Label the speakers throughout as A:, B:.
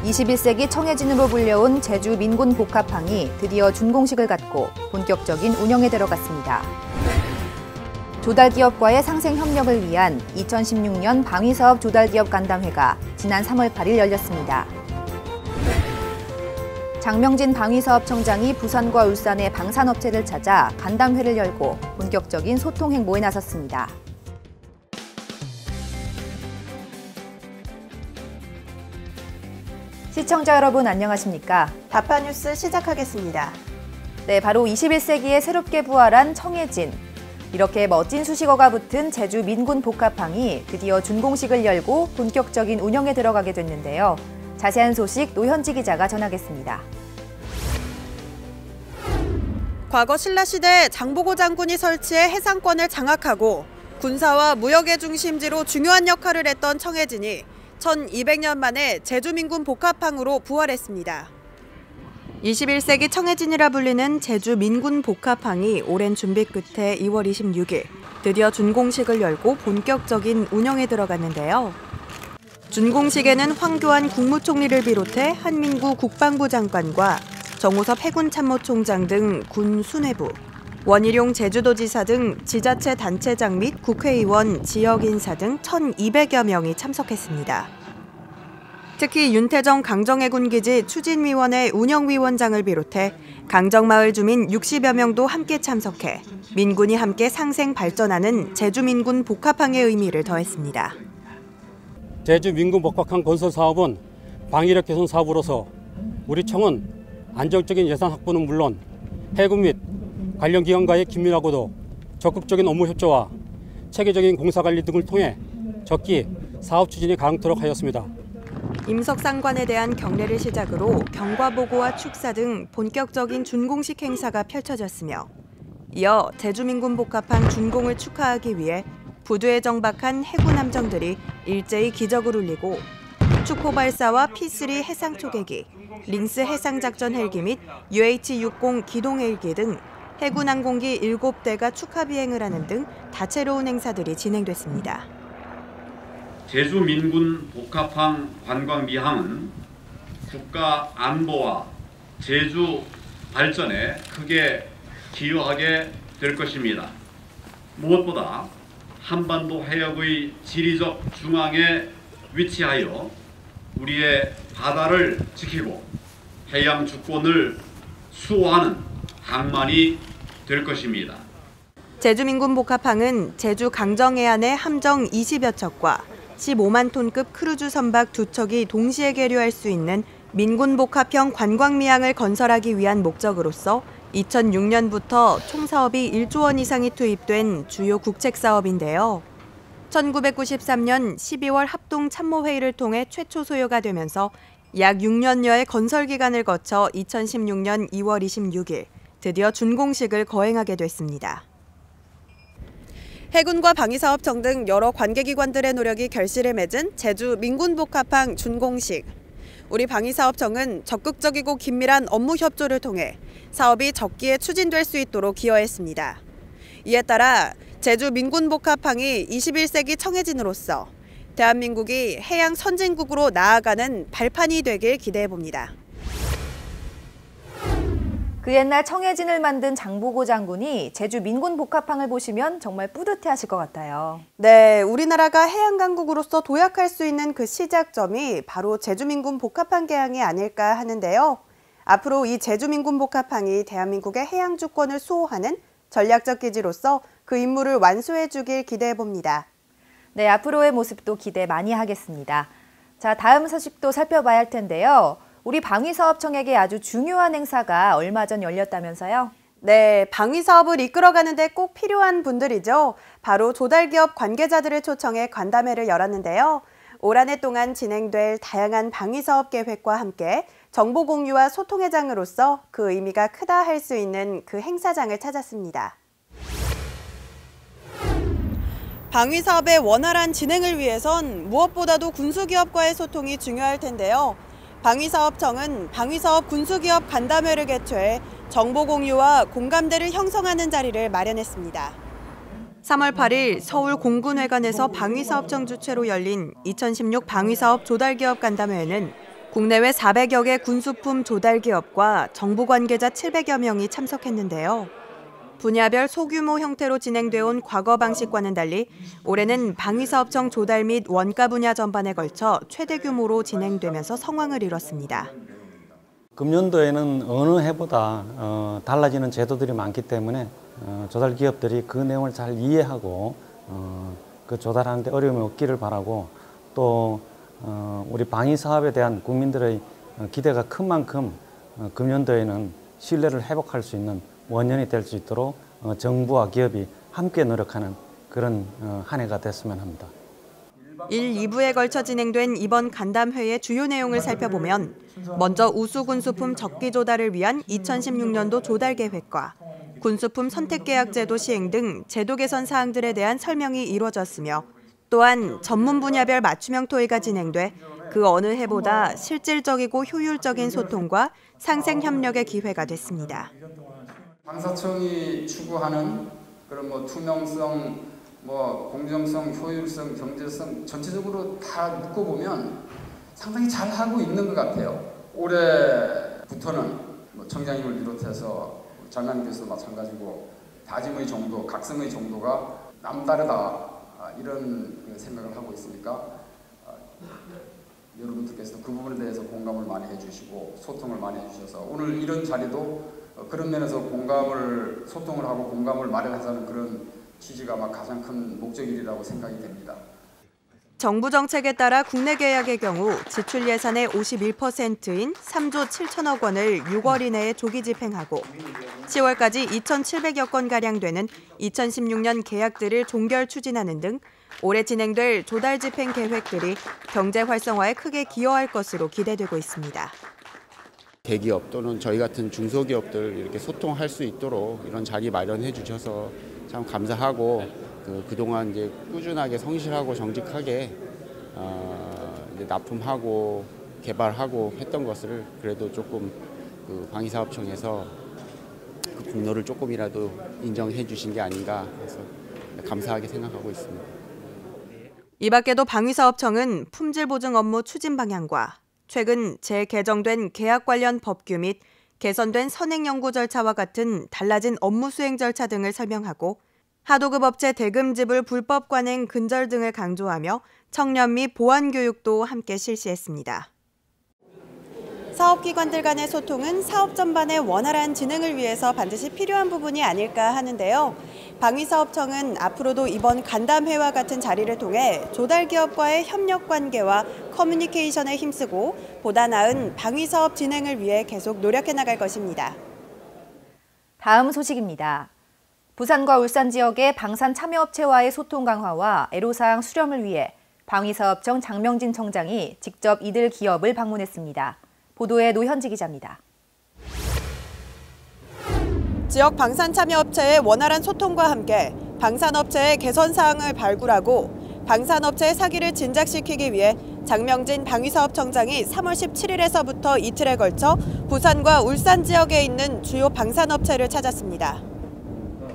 A: 21세기 청해진으로 불려온 제주 민군 복합항이 드디어 준공식을 갖고 본격적인 운영에 들어갔습니다. 조달기업과의 상생 협력을 위한 2016년 방위사업 조달기업 간담회가 지난 3월 8일 열렸습니다. 장명진 방위사업청장이 부산과 울산의 방산업체를 찾아 간담회를 열고 본격적인 소통 행보에 나섰습니다. 시청자 여러분 안녕하십니까?
B: 다파뉴스 시작하겠습니다.
A: 네, 바로 21세기에 새롭게 부활한 청해진. 이렇게 멋진 수식어가 붙은 제주 민군 복합항이 드디어 준공식을 열고 본격적인 운영에 들어가게 됐는데요. 자세한 소식 노현지 기자가 전하겠습니다.
B: 과거 신라시대 장보고 장군이 설치해 해상권을 장악하고 군사와 무역의 중심지로 중요한 역할을 했던 청해진이 1200년 만에 제주민군 복합항으로 부활했습니다. 21세기 청해진이라 불리는 제주민군 복합항이 오랜 준비 끝에 2월 26일 드디어 준공식을 열고 본격적인 운영에 들어갔는데요. 준공식에는 황교안 국무총리를 비롯해 한민구 국방부 장관과 정우섭 해군참모총장 등 군 수뇌부, 원희룡 제주도지사 등 지자체 단체장 및 국회의원, 지역 인사 등 1,200여 명이 참석했습니다. 특히 윤태정 강정해군기지 추진위원회 운영위원장을 비롯해 강정마을 주민 60여 명도 함께 참석해 민군이 함께 상생 발전하는 제주민군 복합항의 의미를 더했습니다.
C: 제주민군 복합항 건설 사업은 방위력 개선 사업으로서 우리 청은 안정적인 예산 확보는 물론 해군 및 관련 기관과의 긴밀하고도 적극적인 업무 협조와 체계적인 공사관리 등을 통해 적기 사업 추진이 가능토록 하였습니다.
B: 임석상관에 대한 경례를 시작으로 경과보고와 축사 등 본격적인 준공식 행사가 펼쳐졌으며 이어 제주민군 복합항 준공을 축하하기 위해 부두에 정박한 해군 함정들이 일제히 기적을 울리고 축포 발사와 P3 해상 초계기, 링스 해상작전 헬기 및 UH-60 기동 헬기 등 해군 항공기 7대가 축하 비행을 하는 등 다채로운 행사들이 진행됐습니다.
D: 제주민군 복합항 관광미항은 국가 안보와 제주 발전에 크게 기여하게 될 것입니다. 무엇보다 한반도 해역의 지리적 중앙에 위치하여 우리의 바다를 지키고 해양 주권을 수호하는 항만이 될 것입니다.
B: 제주민군 복합항은 제주 강정해안의 함정 20여 척과 15만 톤급 크루즈 선박 2척이 동시에 계류할 수 있는 민군 복합형 관광미항을 건설하기 위한 목적으로서 2006년부터 총 사업이 1조 원 이상이 투입된 주요 국책 사업인데요. 1993년 12월 합동 참모회의를 통해 최초 소요가 되면서 약 6년여의 건설 기간을 거쳐 2016년 2월 26일 드디어 준공식을 거행하게 됐습니다. 해군과 방위사업청 등 여러 관계기관들의 노력이 결실을 맺은 제주 민군복합항 준공식. 우리 방위사업청은 적극적이고 긴밀한 업무 협조를 통해 사업이 적기에 추진될 수 있도록 기여했습니다. 이에 따라 제주 민군복합항이 21세기 청해진으로서 대한민국이 해양 선진국으로 나아가는 발판이 되길 기대해봅니다.
A: 그 옛날 청해진을 만든 장보고 장군이 제주 민군 복합항을 보시면 정말 뿌듯해하실 것 같아요.
B: 네, 우리나라가 해양 강국으로서 도약할 수 있는 그 시작점이 바로 제주민군 복합항 개항이 아닐까 하는데요. 앞으로 이 제주민군 복합항이 대한민국의 해양 주권을 수호하는 전략적 기지로서 그 임무를 완수해 주길 기대해 봅니다.
A: 네, 앞으로의 모습도 기대 많이 하겠습니다. 자, 다음 소식도 살펴봐야 할 텐데요. 우리 방위사업청에게 아주 중요한 행사가 얼마 전 열렸다면서요?
B: 네, 방위사업을 이끌어가는 데 꼭 필요한 분들이죠. 바로 조달기업 관계자들을 초청해 간담회를 열었는데요. 올 한 해 동안 진행될 다양한 방위사업 계획과 함께 정보 공유와 소통의 장으로서 그 의미가 크다 할 수 있는 그 행사장을 찾았습니다. 방위사업의 원활한 진행을 위해선 무엇보다도 군수기업과의 소통이 중요할 텐데요. 방위사업청은 방위사업 군수기업 간담회를 개최해 정보 공유와 공감대를 형성하는 자리를 마련했습니다. 3월 8일 서울 공군회관에서 방위사업청 주최로 열린 2016 방위사업 조달기업 간담회에는 국내외 400여 개 군수품 조달 기업과 정부 관계자 700여 명이 참석했는데요. 분야별 소규모 형태로 진행돼 온 과거 방식과는 달리 올해는 방위사업청 조달 및 원가 분야 전반에 걸쳐 최대 규모로 진행되면서 성황을 이뤘습니다.
E: 금년도에는 어느 해보다 달라지는 제도들이 많기 때문에 조달 기업들이 그 내용을 잘 이해하고 그 조달하는 데 어려움이 없기를 바라고 또 우리 방위 사업에 대한 국민들의 기대가 큰 만큼 금년도에는 신뢰를 회복할 수 있는 원년이 될 수 있도록 정부와 기업이 함께 노력하는 그런 한 해가 됐으면 합니다.
B: 1, 2부에 걸쳐 진행된 이번 간담회의 주요 내용을 살펴보면 먼저 우수군수품 적기 조달을 위한 2016년도 조달 계획과 군수품 선택계약제도 시행 등 제도 개선 사항들에 대한 설명이 이루어졌으며 또한 전문 분야별 맞춤형 토의가 진행돼 그 어느 해보다 실질적이고 효율적인 소통과 상생 협력의 기회가 됐습니다.
F: 방사청이 추구하는 그런 투명성, 공정성, 효율성, 경제성 전체적으로 다 묶어보면 상당히 잘 하고 있는 것 같아요. 올해부터는 청장님을 비롯해서 장관님께서도 마찬가지고 다짐의 정도, 각성의 정도가 남다르다 이런 생각을 하고 있으니까 여러분들께서도 그 부분에 대해서 공감을 많이 해주시고 소통을 많이 해주셔서 오늘 이런 자리도 그런 면에서 소통을 하고 공감을 마련하자는 그런 취지가 아마 가장 큰 목적이라고 생각이 됩니다.
B: 정부 정책에 따라 국내 계약의 경우 지출 예산의 51%인 3조 7천억 원을 6월 이내에 조기 집행하고 10월까지 2,700여 건가량 되는 2016년 계약들을 종결 추진하는 등 올해 진행될 조달 집행 계획들이 경제 활성화에 크게 기여할 것으로 기대되고 있습니다.
G: 대기업 또는 저희 같은 중소기업들 이렇게 소통할 수 있도록 이런 자리 마련해 주셔서 참 감사하고 그동안 이제 꾸준하게 성실하고 정직하게 이제 납품하고 개발하고 했던 것을 그래도 조금 방위사업청에서 그 공로를 조금이라도 인정해 주신 게 아닌가 해서 감사하게 생각하고 있습니다.
B: 이 밖에도 방위사업청은 품질 보증 업무 추진 방향과 최근 재개정된 계약 관련 법규 및 개선된 선행 연구 절차와 같은 달라진 업무 수행 절차 등을 설명하고 하도급 업체 대금 지불 불법 관행 근절 등을 강조하며 청년 및 보안 교육도 함께 실시했습니다. 사업기관들 간의 소통은 사업 전반의 원활한 진행을 위해서 반드시 필요한 부분이 아닐까 하는데요. 방위사업청은 앞으로도 이번 간담회와 같은 자리를 통해 조달기업과의 협력 관계와 커뮤니케이션에 힘쓰고 보다 나은 방위사업 진행을 위해 계속 노력해 나갈 것입니다.
A: 다음 소식입니다. 부산과 울산 지역의 방산 참여업체와의 소통 강화와 애로사항 수렴을 위해 방위사업청 장명진 청장이 직접 이들 기업을 방문했습니다. 보도에 노현지 기자입니다.
B: 지역 방산 참여업체의 원활한 소통과 함께 방산업체의 개선 사항을 발굴하고 방산업체의 사기를 진작시키기 위해 장명진 방위사업청장이 3월 17일에서부터 이틀에 걸쳐 부산과 울산 지역에 있는 주요 방산업체를 찾았습니다.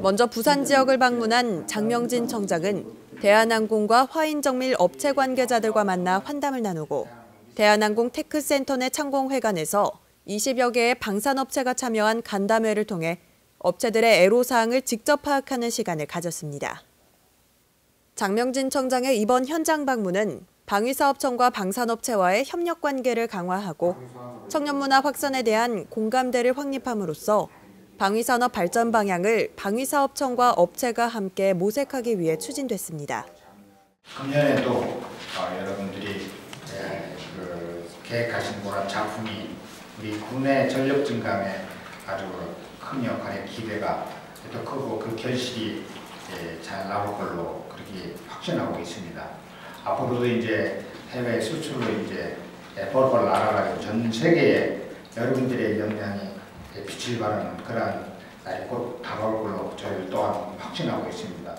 B: 먼저 부산 지역을 방문한 장명진 청장은 대한항공과 화인정밀 업체 관계자들과 만나 환담을 나누고 대한항공 테크센터 내 창공회관에서 20여 개의 방산업체가 참여한 간담회를 통해 업체들의 애로사항을 직접 파악하는 시간을 가졌습니다. 장명진 청장의 이번 현장 방문은 방위사업청과 방산업체와의 협력 관계를 강화하고 청년 문화 확산에 대한 공감대를 확립함으로써 방위산업 발전 방향을 방위사업청과 업체가 함께 모색하기 위해 추진됐습니다.
H: 금년에도 여러분들이 계획하신 그런 작품이 우리 군의 전력 증강에 아주 큰 역할의 기대가 또 크고 그 결실이 잘 나올 걸로 그렇게 확신하고 있습니다. 앞으로도 이제 해외 수출로 이제 벌벌 날아가지고 전 세계에 여러분들의 영향이 빛을 발하는 그런 날이 곧 다가올 걸로 저희 또한 확신하고 있습니다.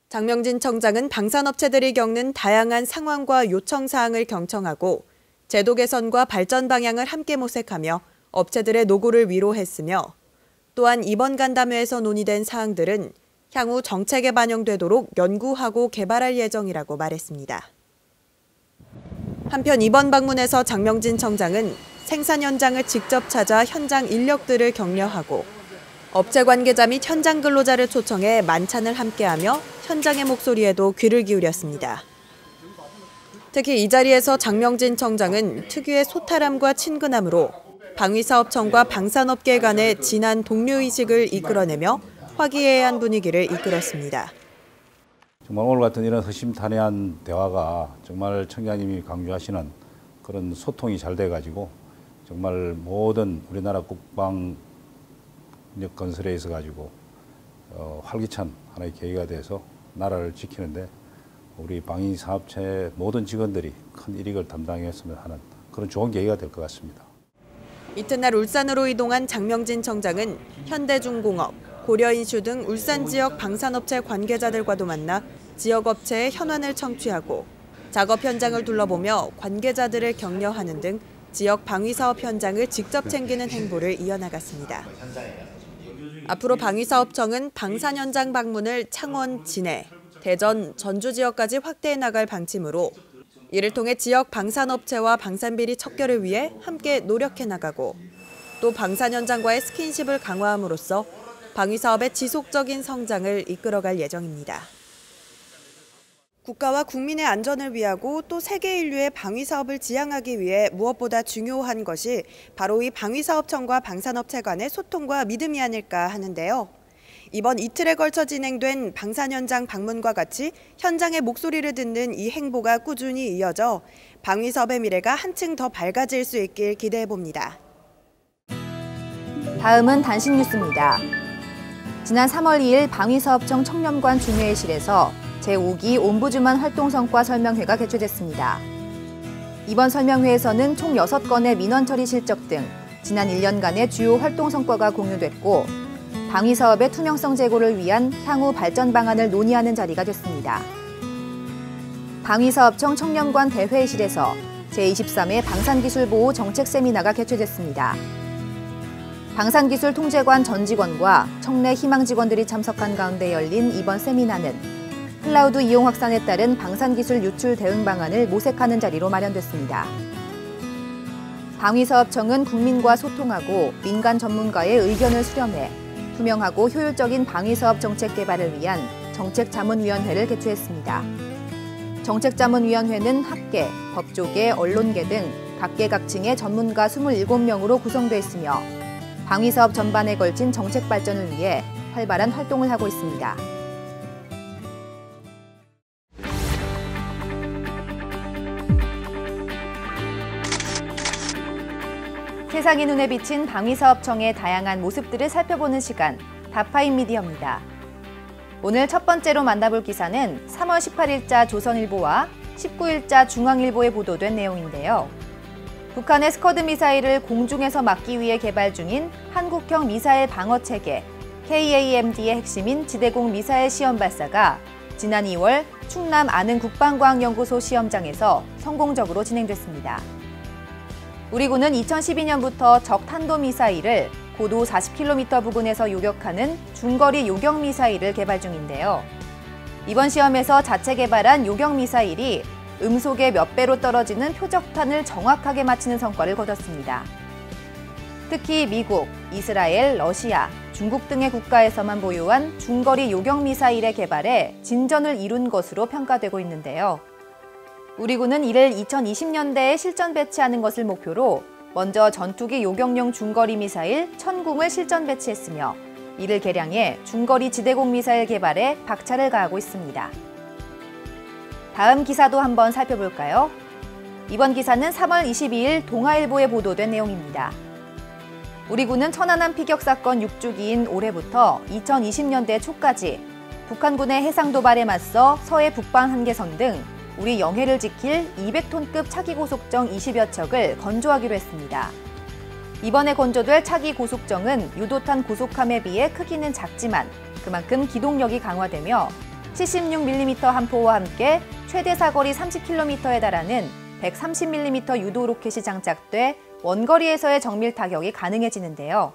B: 장명진 청장은 방산업체들이 겪는 다양한 상황과 요청 사항을 경청하고 제도 개선과 발전 방향을 함께 모색하며 업체들의 노고를 위로했으며 또한 이번 간담회에서 논의된 사항들은 향후 정책에 반영되도록 연구하고 개발할 예정이라고 말했습니다. 한편 이번 방문에서 장명진 청장은 생산 현장을 직접 찾아 현장 인력들을 격려하고 업체 관계자 및 현장 근로자를 초청해 만찬을 함께하며 현장의 목소리에도 귀를 기울였습니다. 특히 이 자리에서 장명진 청장은 특유의 소탈함과 친근함으로 방위사업청과 방산업계 간의 진한 동료의식을 이끌어내며 화기애애한 분위기를 이끌었습니다.
I: 정말 오늘 같은 이런 허심탄회한 대화가 정말 청장님이 강조하시는 그런 소통이 잘 돼가지고 정말 모든 우리나라 국방력 건설에 있어 가지고 활기찬 하나의 계기가 돼서 나라를 지키는데 우리 방위사업체 모든 직원들이 큰 이익을 담당했으면 하는 그런 좋은 계기가 될 것 같습니다.
B: 이튿날 울산으로 이동한 장명진 청장은 현대중공업, 고려인슈 등 울산 지역 방산업체 관계자들과도 만나 지역업체의 현안을 청취하고 작업 현장을 둘러보며 관계자들을 격려하는 등 지역 방위사업 현장을 직접 챙기는 행보를 이어나갔습니다. 앞으로 방위사업청은 방산 현장 방문을 창원, 진해, 대전, 전주 지역까지 확대해 나갈 방침으로 이를 통해 지역 방산업체와 방산비리 척결을 위해 함께 노력해 나가고 또 방산 현장과의 스킨십을 강화함으로써 방위사업의 지속적인 성장을 이끌어갈 예정입니다. 국가와 국민의 안전을 위하고 또 세계 인류의 방위사업을 지향하기 위해 무엇보다 중요한 것이 바로 이 방위사업청과 방산업체 간의 소통과 믿음이 아닐까 하는데요. 이번 이틀에 걸쳐 진행된 방산 현장 방문과 같이 현장의 목소리를 듣는 이 행보가 꾸준히 이어져 방위사업의 미래가 한층 더 밝아질 수 있길 기대해 봅니다.
A: 다음은 단신 뉴스입니다. 지난 3월 2일 방위사업청 청렴관 중회의실에서 제5기 옴부즈만 활동성과 설명회가 개최됐습니다. 이번 설명회에서는 총 6건의 민원 처리 실적 등 지난 1년간의 주요 활동 성과가 공유됐고 방위사업의 투명성 제고를 위한 향후 발전 방안을 논의하는 자리가 됐습니다. 방위사업청 청렴관 대회의실에서 제23회 방산기술보호 정책 세미나가 개최됐습니다. 방산기술 통제관 전 직원과 청내 희망 직원들이 참석한 가운데 열린 이번 세미나는 클라우드 이용 확산에 따른 방산기술 유출 대응 방안을 모색하는 자리로 마련됐습니다. 방위사업청은 국민과 소통하고 민간 전문가의 의견을 수렴해 투명하고 효율적인 방위사업 정책 개발을 위한 정책자문위원회를 개최했습니다. 정책자문위원회는 학계, 법조계, 언론계 등 각계각층의 전문가 27명으로 구성돼 있으며 방위사업 전반에 걸친 정책 발전을 위해 활발한 활동을 하고 있습니다. 세상의 눈에 비친 방위사업청의 다양한 모습들을 살펴보는 시간, 다파인 미디어입니다. 오늘 첫 번째로 만나볼 기사는 3월 18일자 조선일보와 19일자 중앙일보에 보도된 내용인데요. 북한의 스커드 미사일을 공중에서 막기 위해 개발 중인 한국형 미사일 방어체계 KAMD의 핵심인 지대공 미사일 시험 발사가 지난 2월 충남 안흥 국방과학연구소 시험장에서 성공적으로 진행됐습니다. 우리 군은 2012년부터 적 탄도미사일을 고도 40km 부근에서 요격하는 중거리 요격미사일을 개발 중인데요. 이번 시험에서 자체 개발한 요격미사일이 음속의 몇 배로 떨어지는 표적탄을 정확하게 맞히는 성과를 거뒀습니다. 특히 미국, 이스라엘, 러시아, 중국 등의 국가에서만 보유한 중거리 요격미사일의 개발에 진전을 이룬 것으로 평가되고 있는데요. 우리 군은 이를 2020년대에 실전 배치하는 것을 목표로 먼저 전투기 요격용 중거리 미사일 1000궁을 실전 배치했으며 이를 개량해 중거리 지대공 미사일 개발에 박차를 가하고 있습니다. 다음 기사도 한번 살펴볼까요? 이번 기사는 3월 22일 동아일보에 보도된 내용입니다. 우리 군은 천안함 피격 사건 6주기인 올해부터 2020년대 초까지 북한군의 해상 도발에 맞서 서해 북방 한계선 등 우리 영해를 지킬 200톤급 차기 고속정 20여 척을 건조하기로 했습니다. 이번에 건조될 차기 고속정은 유도탄 고속함에 비해 크기는 작지만 그만큼 기동력이 강화되며 76mm 함포와 함께 최대 사거리 30km에 달하는 130mm 유도 로켓이 장착돼 원거리에서의 정밀 타격이 가능해지는데요.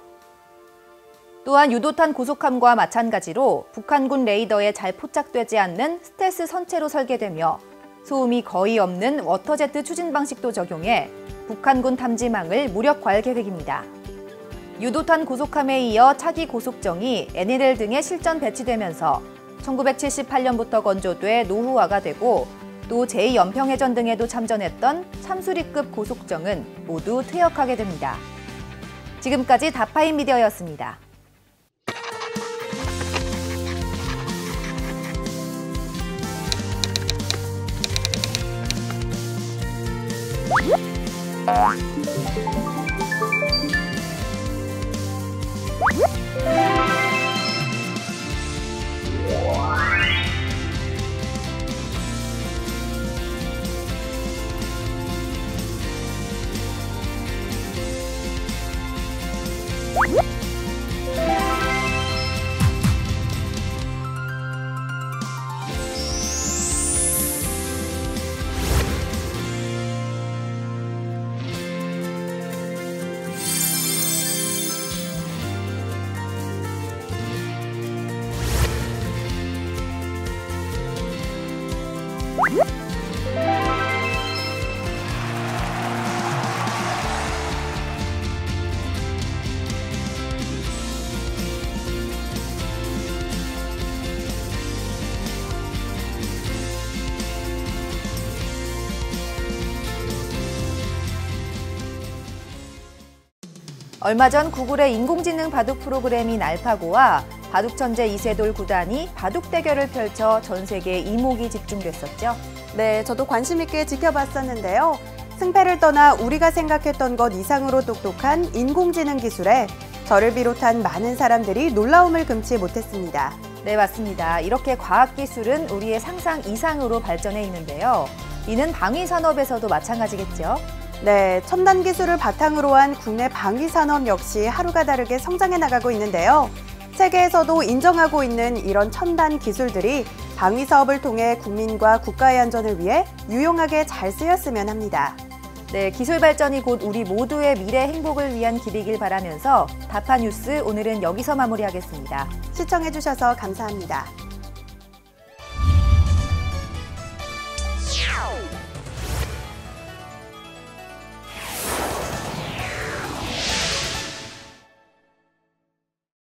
A: 또한 유도탄 고속함과 마찬가지로 북한군 레이더에 잘 포착되지 않는 스텔스 선체로 설계되며 소음이 거의 없는 워터제트 추진 방식도 적용해 북한군 탐지망을 무력화할 계획입니다. 유도탄 고속함에 이어 차기 고속정이 NLL 등에 실전 배치되면서 1978년부터 건조돼 노후화가 되고 또 제2연평해전 등에도 참전했던 참수리급 고속정은 모두 퇴역하게 됩니다. 지금까지 다파인 미디어였습니다. 얼마 전 구글의 인공지능 바둑 프로그램인 알파고와 바둑천재 이세돌 구단이 바둑 대결을 펼쳐 전 세계에 이목이 집중됐었죠.
B: 네, 저도 관심 있게 지켜봤었는데요. 승패를 떠나 우리가 생각했던 것 이상으로 똑똑한 인공지능 기술에 저를 비롯한 많은 사람들이 놀라움을 금치 못했습니다.
A: 네, 맞습니다. 이렇게 과학기술은 우리의 상상 이상으로 발전해 있는데요. 이는 방위산업에서도 마찬가지겠죠.
B: 네, 첨단 기술을 바탕으로 한 국내 방위산업 역시 하루가 다르게 성장해 나가고 있는데요. 세계에서도 인정하고 있는 이런 첨단 기술들이 방위사업을 통해 국민과 국가의 안전을 위해 유용하게 잘 쓰였으면 합니다.
A: 네, 기술 발전이 곧 우리 모두의 미래 행복을 위한 길이길 바라면서 다파 뉴스 오늘은 여기서 마무리하겠습니다.
B: 시청해주셔서 감사합니다.